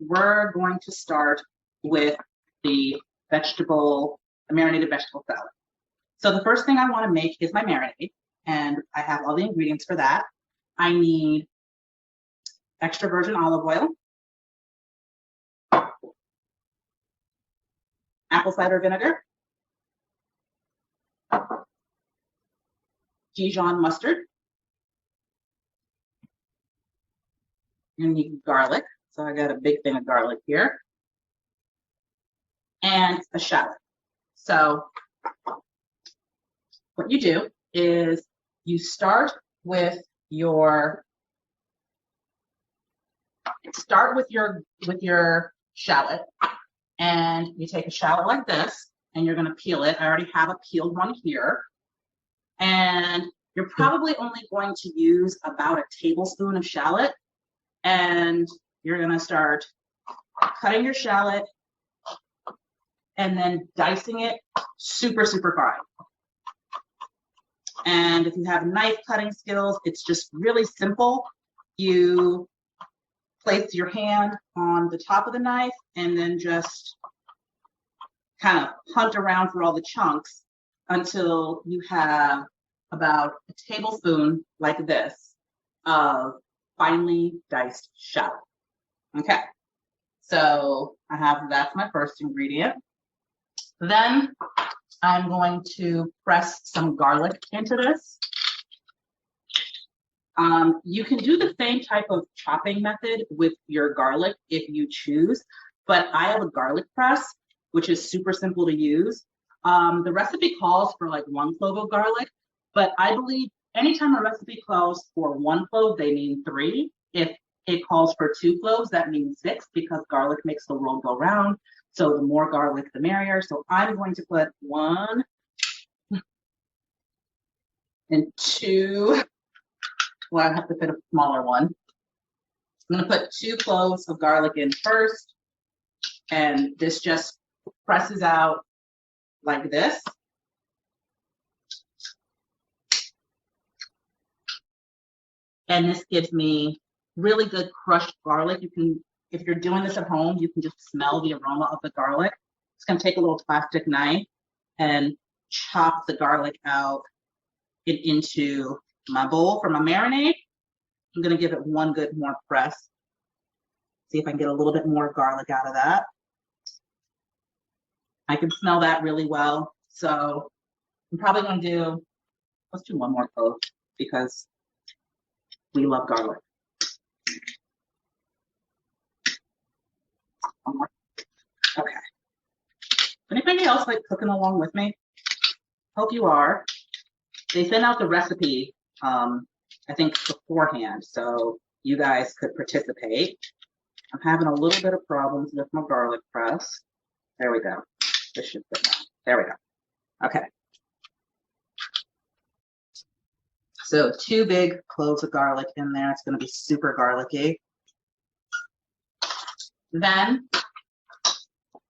we're going to start with the marinated vegetable salad. So the first thing I want to make is my marinade, and I have all the ingredients for that. I need extra virgin olive oil, apple cider vinegar, Dijon mustard, you need garlic. So I got a big thing of garlic here, and a shallot. So what you do is you start with your shallot, and you take a shallot like this, and you're going to peel it. I already have a peeled one here, and you're probably only going to use about a tablespoon of shallot, and you're going to start cutting your shallot and then dicing it super, super fine. And if you have knife cutting skills, it's just really simple. You place your hand on the top of the knife and then just kind of hunt around for all the chunks until you have about a tablespoon like this of finely diced shallot. Okay, so that's my first ingredient. Then I'm going to press some garlic into this. You can do the same type of chopping method with your garlic if you choose, but I have a garlic press, which is super simple to use. The recipe calls for like 1 clove of garlic, but I believe anytime a recipe calls for 1 clove, they mean 3. If it calls for 2 cloves, that means 6, because garlic makes the world go round. So the more garlic, the merrier. So I'm going to put 1 and 2. Well, I have to fit a smaller one. I'm going to put 2 cloves of garlic in first, and this just presses out like this. And this gives me really good crushed garlic. You can, if you're doing this at home, you can just smell the aroma of the garlic. It's going to take a little plastic knife and chop the garlic out into my bowl for my marinade. I'm going to give it 1 good more press. See if I can get a little bit more garlic out of that. I can smell that really well. So I'm probably going to do, let's do 1 more clove because we love garlic. 1 more. Okay. Anybody else like cooking along with me? Hope you are. They sent out the recipe, I think beforehand, so you guys could participate. I'm having a little bit of problems with my garlic press. There we go. This should fit down. There we go. Okay. So 2 big cloves of garlic in there. It's going to be super garlicky. Then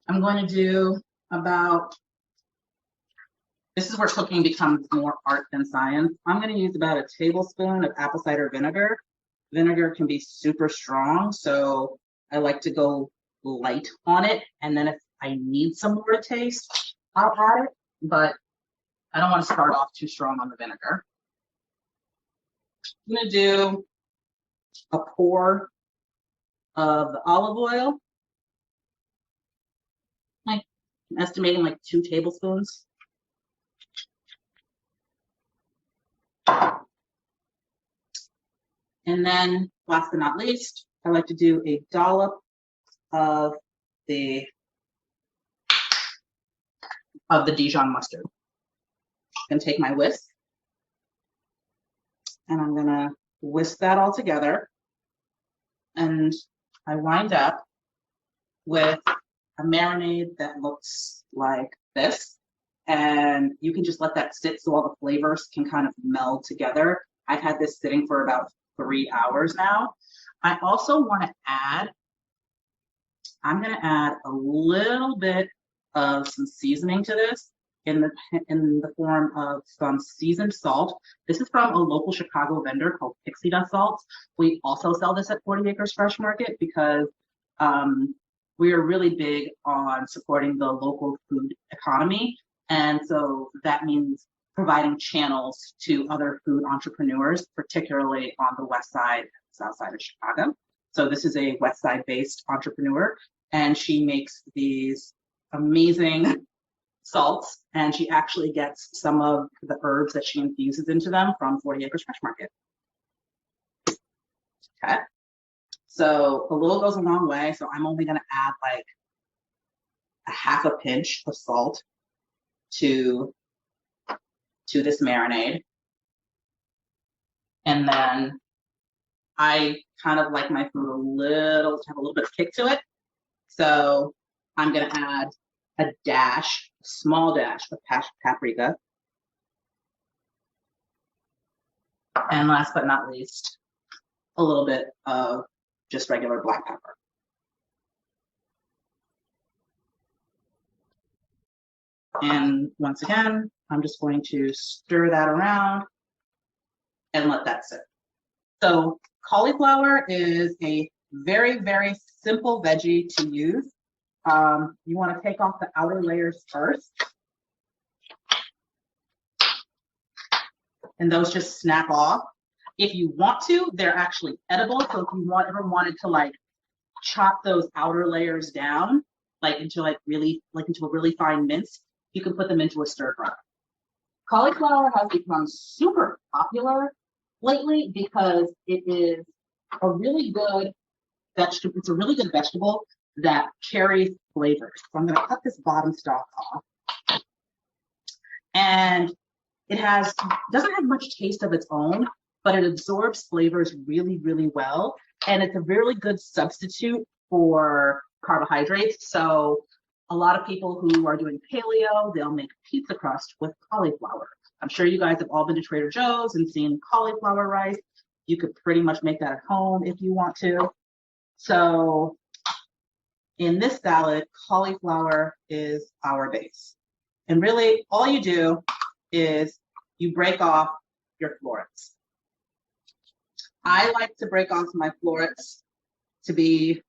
I'm going to do about, this is where cooking becomes more art than science. I'm going to use about a tablespoon of apple cider vinegar. Vinegar can be super strong, so I like to go light on it. And then if I need some more to taste, I'll add it, but I don't want to start off too strong on the vinegar. I'm going to do a pour of the olive oil. I'm estimating like 2 tablespoons. And then, last but not least, I like to do a dollop of the Dijon mustard. I'm going to take my whisk, and I'm going to whisk that all together. And I wind up with a marinade that looks like this. And you can just let that sit so all the flavors can kind of meld together. I've had this sitting for about 3 hours now. I also want to add, I'm going to add a little bit of some seasoning to this in the form of some seasoned salt. This is from a local Chicago vendor called Pixie Dust Salts. We also sell this at 40 Acres Fresh Market because we are really big on supporting the local food economy. And so that means providing channels to other food entrepreneurs, particularly on the west side and south side of Chicago. So this is a west side based entrepreneur, and she makes these amazing salts, and she actually gets some of the herbs that she infuses into them from 40 Acres Fresh Market. Okay. So a little goes a long way. So I'm only going to add like a half a pinch of salt to this marinade. And then I kind of like my food to have a little bit of kick to it. So I'm going to add a small dash of paprika. And last but not least, a little bit of just regular black pepper. And once again, I'm just going to stir that around and let that sit. So cauliflower is a very, very simple veggie to use. You want to take off the outer layers first. And those just snap off. If you want to, they're actually edible. So if you ever wanted to like chop those outer layers down, like into a really fine mince, you can put them into a stir fry. Cauliflower has become super popular lately because it is a really good vegetable. It's a really good vegetable that carries flavors. So I'm going to cut this bottom stalk off. And it doesn't have much taste of its own, but it absorbs flavors really, really well. And it's a really good substitute for carbohydrates. So a lot of people who are doing paleo, they'll make pizza crust with cauliflower. I'm sure you guys have all been to Trader Joe's and seen cauliflower rice. You could pretty much make that at home if you want to. So in this salad, cauliflower is our base. And really all you do is you break off your florets. I like to break off my florets to be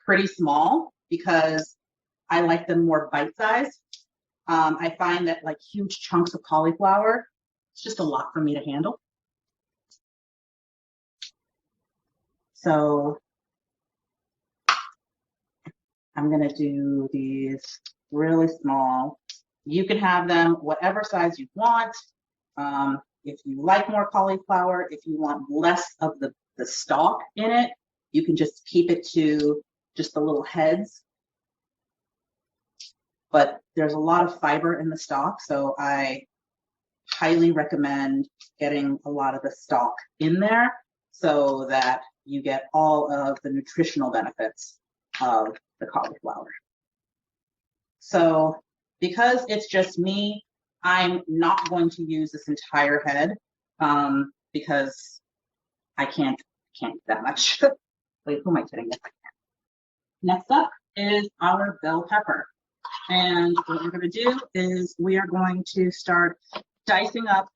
pretty small because I like them more bite-sized. I find that like huge chunks of cauliflower, it's just a lot for me to handle. So I'm gonna do these really small. You can have them whatever size you want. If you like more cauliflower, if you want less of the stalk in it, you can just keep it to just the little heads. But there's a lot of fiber in the stalk, so I highly recommend getting a lot of the stalk in there so that you get all of the nutritional benefits of the cauliflower. So because it's just me, I'm not going to use this entire head because I can't do that much. Wait, who am I kidding? Next up is our bell pepper. And what we're going to do is we are going to start dicing up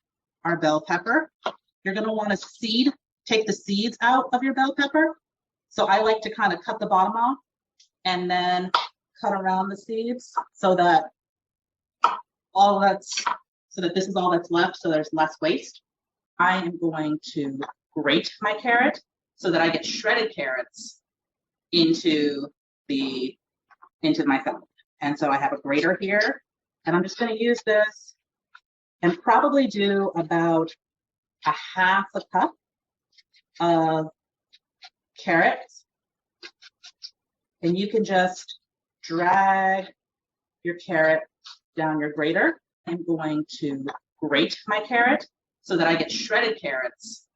our bell pepper. You're going to want to take the seeds out of your bell pepper. So I like to kind of cut the bottom off and then cut around the seeds so that this is all that's left, so there's less waste. I am going to grate my carrot so that I get shredded carrots into my salad. And so I have a grater here, and I'm just going to use this and probably do about a half a cup of carrots. And you can just drag your carrot down your grater. I'm going to grate my carrot so that I get shredded carrots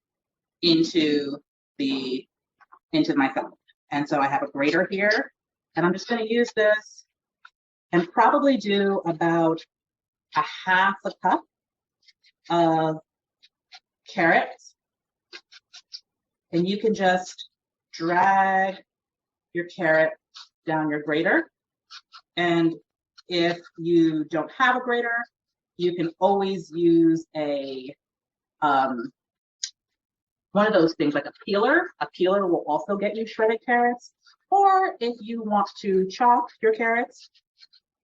into my salad. And so I have a grater here, and I'm just going to use this and probably do about a half a cup of carrots. And you can just drag your carrot down your grater. And if you don't have a grater, you can always use one of those things like a peeler. A peeler will also get you shredded carrots. Or if you want to chop your carrots,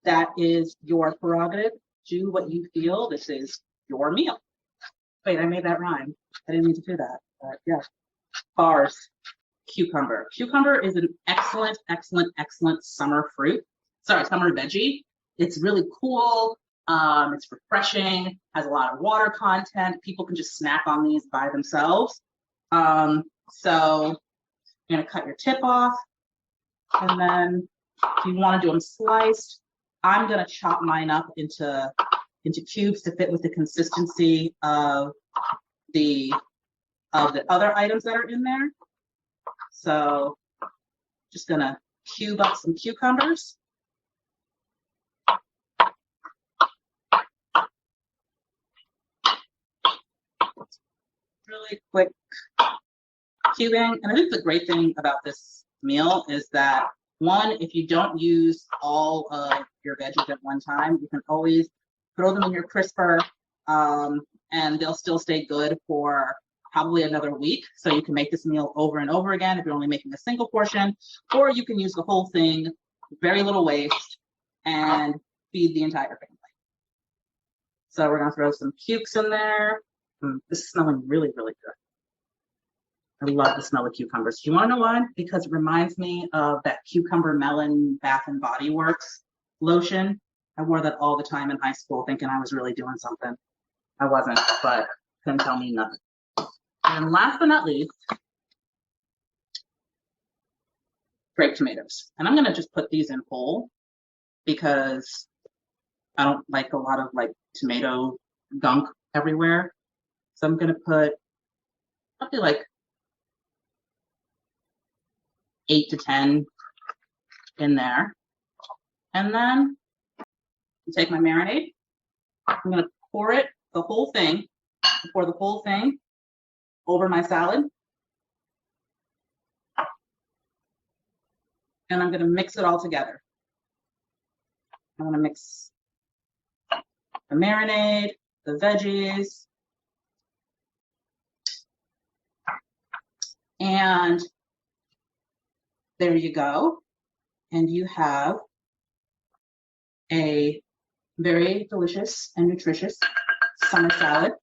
that is your prerogative. Do what you feel. This is your meal. Wait, I made that rhyme. I didn't mean to do that, but yeah. Bars, cucumber. Cucumber is an excellent, excellent, excellent summer fruit. Sorry, summer veggie. It's really cool. It's refreshing, has a lot of water content. People can just snack on these by themselves. So you're gonna cut your tip off, and then if you want to do them sliced, I'm gonna chop mine up into cubes to fit with the consistency of the other items that are in there. So just gonna cube up some cucumbers. Really quick cubing. And I think the great thing about this meal is that, one, if you don't use all of your veggies at one time, you can always throw them in your crisper, and they'll still stay good for probably another week. So you can make this meal over and over again if you're only making a single portion, or you can use the whole thing, very little waste, and feed the entire family. So we're gonna throw some cukes in there. This is smelling really, really good. I love the smell of cucumbers. Do you want to know why? Because it reminds me of that cucumber melon Bath and Body Works lotion. I wore that all the time in high school, thinking I was really doing something. I wasn't, but couldn't tell me nothing. And last but not least, grape tomatoes. And I'm gonna just put these in whole because I don't like a lot of like tomato gunk everywhere. So I'm gonna put probably like 8 to 10 in there. And then I take my marinade. I'm gonna pour the whole thing over my salad. And I'm gonna mix it all together. I'm gonna mix the marinade, the veggies, and there you go. And you have a very delicious and nutritious summer salad.